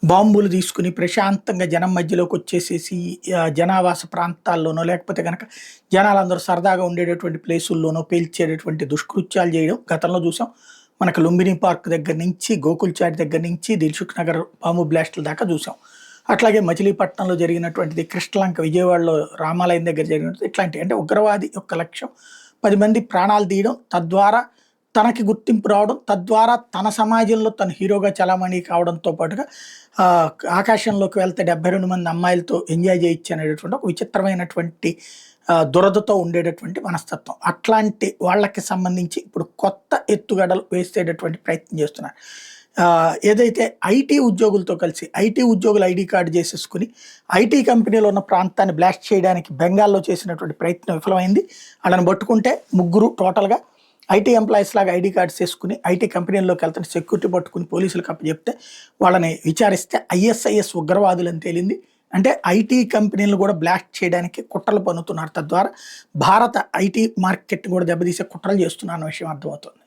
బాంబులు తీసుకుని ప్రశాంతంగా జనం మధ్యలోకి వచ్చేసేసి జనావాస ప్రాంతాల్లోనో లేకపోతే గనక జనాలందరూ సరదాగా ఉండేటటువంటి ప్లేసుల్లోనో పేల్చేటటువంటి దుష్కృత్యాలు చేయడం గతంలో చూసాం. మనకు లుంబిని పార్క్ దగ్గర నుంచి, గోకుల్చాట్ దగ్గర నుంచి, దిల్సుఖ్ నగర్ బాంబు బ్లాస్టుల దాకా చూసాం. అట్లాగే మచిలీపట్నంలో జరిగినటువంటిది, కృష్ణలంక విజయవాడలో రామాలయం దగ్గర జరిగినట్టు ఇట్లాంటివి. అంటే ఉగ్రవాది యొక్క లక్ష్యం 10 మంది ప్రాణాలు తీయడం, తద్వారా తనకి గుర్తింపు రావడం, తద్వారా తన సమాజంలో తను హీరోగా చలామణి కావడంతో పాటుగా ఆకాశంలోకి వెళ్తే 72 మంది అమ్మాయిలతో ఎంజాయ్ చేయొచ్చు అనేటటువంటి ఒక విచిత్రమైనటువంటి దురదతో ఉండేటటువంటి మనస్తత్వం. అట్లాంటి వాళ్ళకి సంబంధించి ఇప్పుడు కొత్త ఎత్తుగడలు వేసేటటువంటి ప్రయత్నం చేస్తున్నారు. ఏదైతే ఐటీ ఉద్యోగులతో కలిసి ఐటీ ఉద్యోగులు ఐడీ కార్డు చేసేసుకుని ఐటీ కంపెనీలో ఉన్న ప్రాంతాన్ని బ్లాస్ట్ చేయడానికి బెంగాల్లో చేసినటువంటి ప్రయత్నం విఫలమైంది. వాళ్ళని పట్టుకుంటే ముగ్గురు టోటల్గా ఐటీ ఎంప్లాయీస్ లాగా ఐడీ కార్డ్స్ వేసుకుని ఐటీ కంపెనీల్లోకి వెళ్తే సెక్యూరిటీ పట్టుకుని పోలీసులకు అప్పచెప్తే వాళ్ళని విచారిస్తే ఐఎస్ఐఎస్ ఉగ్రవాదులని తేలింది. అంటే ఐటీ కంపెనీలను కూడా బ్లాస్ట్ చేయడానికి కుట్రలు పన్నుతున్నారు. తద్వారా భారత ఐటీ మార్కెట్ కూడా దెబ్బతీసే కుట్రలు చేస్తున్నారు అన్న విషయం అర్థమవుతుంది.